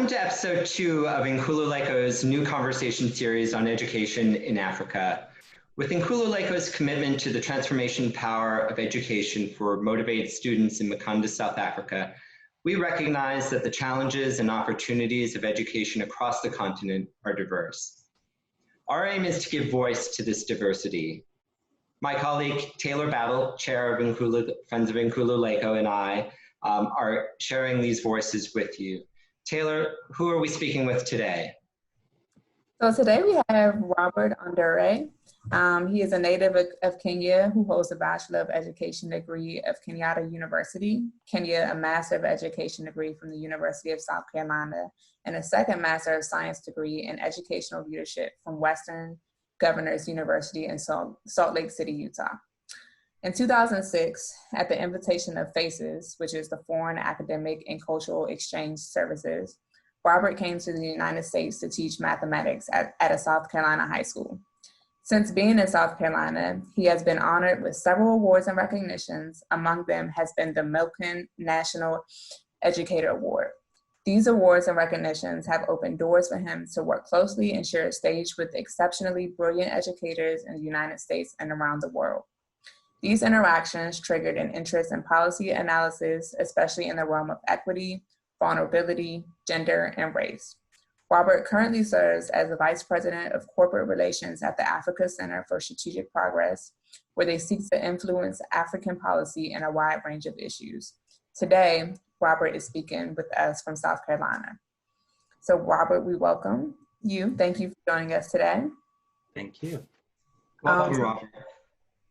Welcome to episode 2 of Inkululeko's new conversation series on education in Africa. With Inkululeko's commitment to the transformation power of education for motivated students in Makanda, South Africa, we recognize that the challenges and opportunities of education across the continent are diverse. Our aim is to give voice to this diversity. My colleague Taylor Battle, chair of Friends of Inkululeko, and I are sharing these voices with you. Taylor, who are we speaking with today? So today we have Robert Ondere. He is a native of Kenya who holds a Bachelor of Education Degree of Kenyatta University, Kenya, a Master of Education degree from the University of South Carolina, and a second Master of Science degree in Educational Leadership from Western Governors University in Salt Lake City, Utah. In 2006, at the invitation of FACES, which is the Foreign Academic and Cultural Exchange Services, Robert came to the United States to teach mathematics at a South Carolina high school. Since being in South Carolina, he has been honored with several awards and recognitions. Among them has been the Milken National Educator Award. These awards and recognitions have opened doors for him to work closely and share a stage with exceptionally brilliant educators in the United States and around the world. These interactions triggered an interest in policy analysis, especially in the realm of equity, vulnerability, gender, and race. Robert currently serves as the Vice President of Corporate Relations at the Africa Center for Strategic Progress, where they seek to influence African policy in a wide range of issues. Today, Robert is speaking with us from South Carolina. So Robert, we welcome you. Thank you for joining us today. Thank you. Welcome, Robert.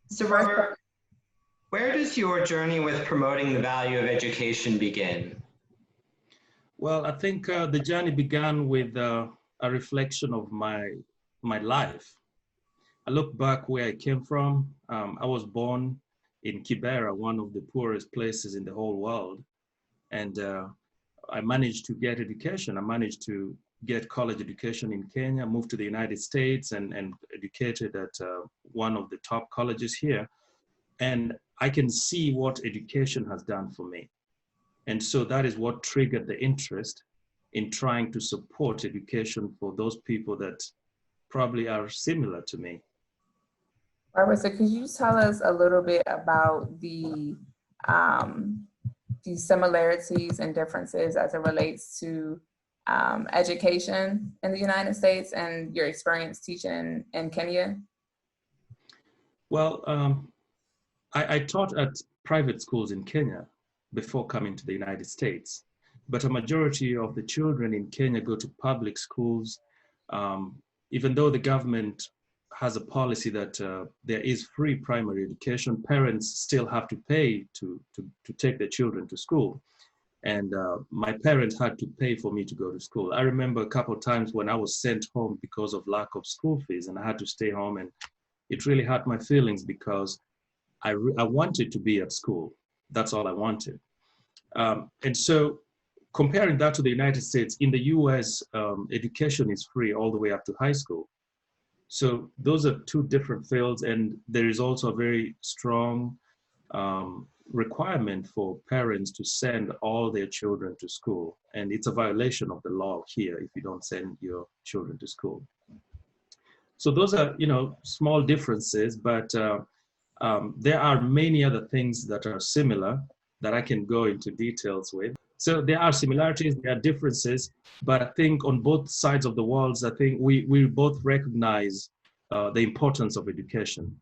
So Robert, where does your journey with promoting the value of education begin? Well, I think the journey began with a reflection of my life. I look back where I came from. I was born in Kibera, one of the poorest places in the whole world. And I managed to get education. I managed to get college education in Kenya, moved to the United States and educated at one of the top colleges here. And I can see what education has done for me. And so that is what triggered the interest in trying to support education for those people that probably are similar to me. Robert, so could you tell us a little bit about the similarities and differences as it relates to education in the United States and your experience teaching in Kenya? Well, I taught at private schools in Kenya before coming to the United States, but a majority of the children in Kenya go to public schools. Even though the government has a policy that there is free primary education, parents still have to pay to take their children to school. And my parents had to pay for me to go to school. I remember a couple of times when I was sent home because of lack of school fees and I had to stay home, and it really hurt my feelings because I wanted to be at school. That's all I wanted. And so comparing that to the United States, in the US, education is free all the way up to high school. So those are two different fields, and there is also a very strong requirement for parents to send all their children to school. And it's a violation of the law here if you don't send your children to school. So those are, small differences, but there are many other things that are similar that I can go into details with. So there are similarities, there are differences, but I think on both sides of the world, I think we both recognize the importance of education.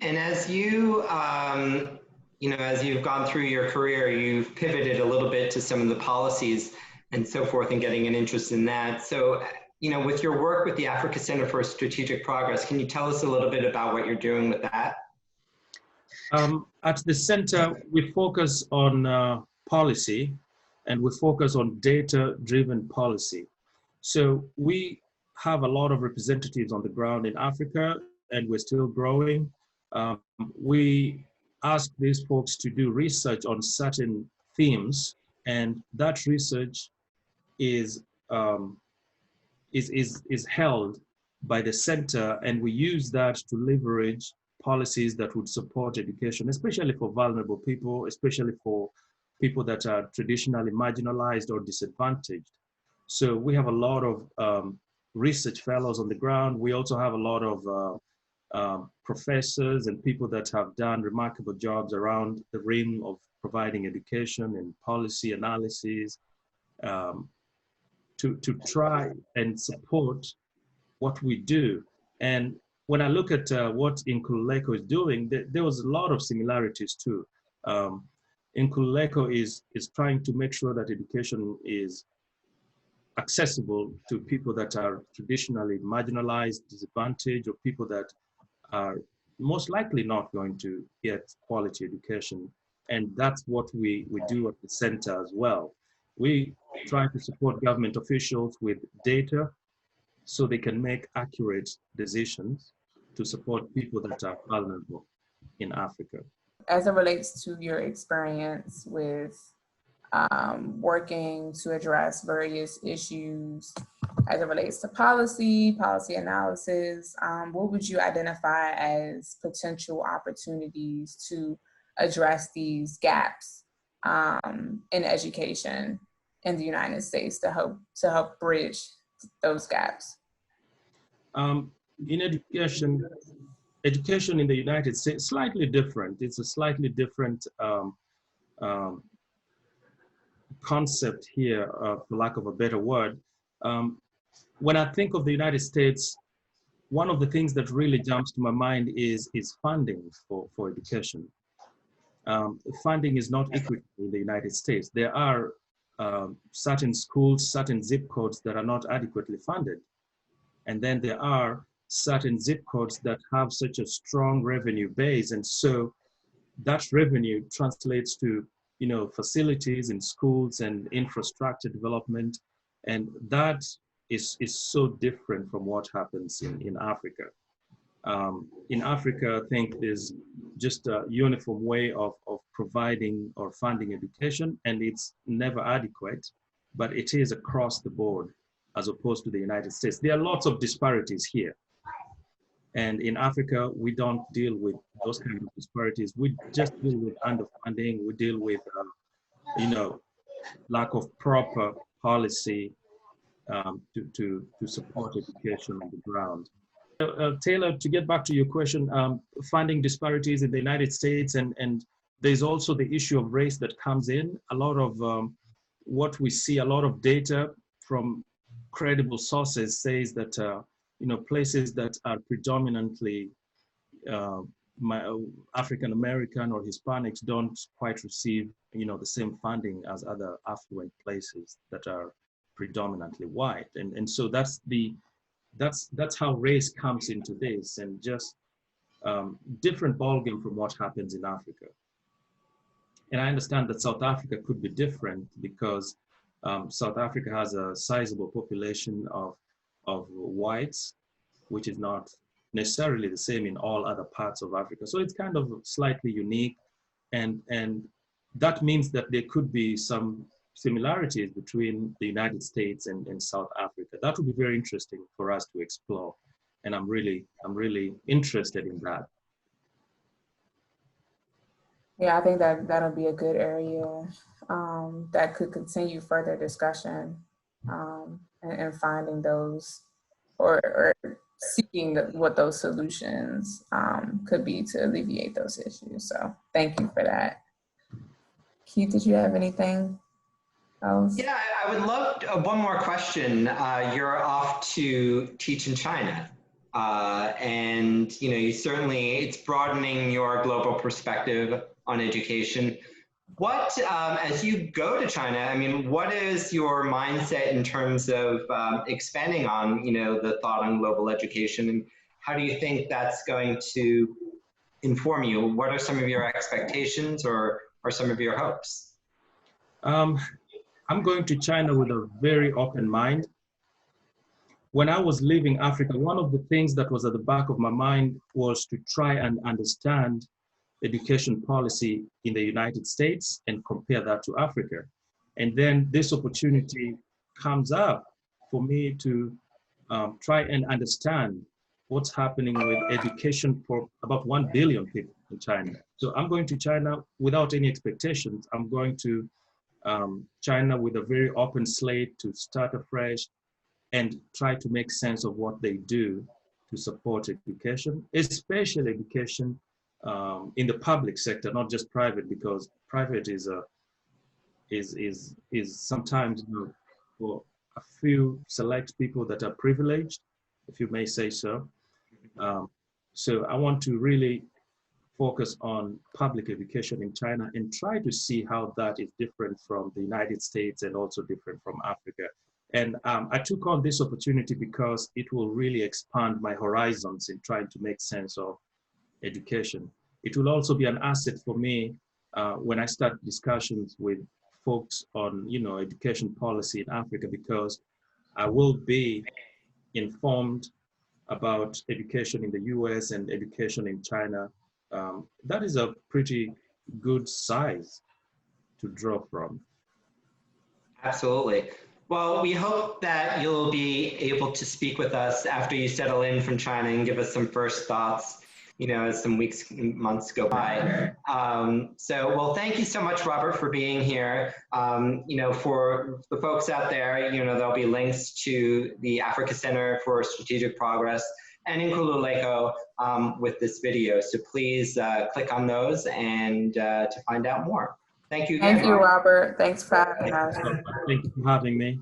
And as you, as you've gone through your career, you've pivoted a little bit to some of the policies and so forth and getting an interest in that. So, with your work with the Africa Center for Strategic Progress, can you tell us a little bit about what you're doing with that? At the center, we focus on policy, and we focus on data-driven policy. So we have a lot of representatives on the ground in Africa, and we're still growing. We ask these folks to do research on certain themes, and that research is held by the center, and we use that to leverage policies that would support education, especially for vulnerable people, especially for people that are traditionally marginalized or disadvantaged. So we have a lot of research fellows on the ground. We also have a lot of professors and people that have done remarkable jobs around the rim of providing education and policy analysis to try and support what we do. And when I look at what Inkululeko is doing, there was a lot of similarities too. Inkululeko is trying to make sure that education is accessible to people that are traditionally marginalized, disadvantaged, or people that are most likely not going to get quality education. And that's what we do at the center as well. We try to support government officials with data so they can make accurate decisions to support people that are vulnerable in Africa. As it relates to your experience with working to address various issues as it relates to policy analysis, what would you identify as potential opportunities to address these gaps in education in the United States to help bridge those gaps? In education in the United States, slightly different. It's a slightly different concept here, for lack of a better word. When I think of the United States, one of the things that really jumps to my mind is funding for education. Funding is not equitable in the United States. There are certain schools, certain zip codes that are not adequately funded. And then there are certain zip codes that have such a strong revenue base. And so that revenue translates to, facilities in schools and infrastructure development. And that is so different from what happens in Africa. In Africa, I think there's just a uniform way of providing or funding education, and it's never adequate, but it is across the board as opposed to the United States. There are lots of disparities here. And in Africa, we don't deal with those kind of disparities. We just deal with underfunding. We deal with, lack of proper policy to support education on the ground. Taylor, to get back to your question, funding disparities in the United States, and there's also the issue of race that comes in. A lot of what we see, a lot of data from credible sources says that places that are predominantly African American or Hispanics don't quite receive the same funding as other affluent places that are predominantly white, and so that's how race comes into this, and just different ballgame from what happens in Africa. And I understand that South Africa could be different because South Africa has a sizable population of whites, which is not necessarily the same in all other parts of Africa. So it's kind of slightly unique. And that means that there could be some similarities between the United States and South Africa. That would be very interesting for us to explore. And I'm really interested in that. Yeah, I think that'll be a good area that could continue further discussion and finding those or seeking what those solutions could be to alleviate those issues. So thank you for that. Keith, did you have anything else? Yeah, I would love one more question. You're off to teach in China. And you certainly, it's broadening your global perspective on education. What, as you go to China, I mean, what is your mindset in terms of expanding on, the thought on global education, and how do you think that's going to inform you? What are some of your expectations or some of your hopes? I'm going to China with a very open mind. When I was leaving Africa, one of the things that was at the back of my mind was to try and understand education policy in the United States and compare that to Africa. And then this opportunity comes up for me to try and understand what's happening with education for about 1 billion people in China. So I'm going to China without any expectations. I'm going to China with a very open slate to start afresh and try to make sense of what they do to support education, especially education in the public sector, not just private, because private is sometimes, you know, for a few select people that are privileged, if you may say so. So I want to really focus on public education in China and try to see how that is different from the United States and also different from Africa. And I took on this opportunity because it will really expand my horizons in trying to make sense of education. It will also be an asset for me when I start discussions with folks on, you know, education policy in Africa, because I will be informed about education in the US and education in China. That is a pretty good size to draw from. Absolutely. Well, we hope that you'll be able to speak with us after you settle in from China and give us some first thoughts, you know, as some weeks and months go by. Well, thank you so much, Robert, for being here. You know, for the folks out there, you know, there'll be links to the Africa Center for Strategic Progress and Inkululeko with this video. So please click on those and to find out more. Thank you again. Thank you, Robert. Thanks for having us. Thank you for having me.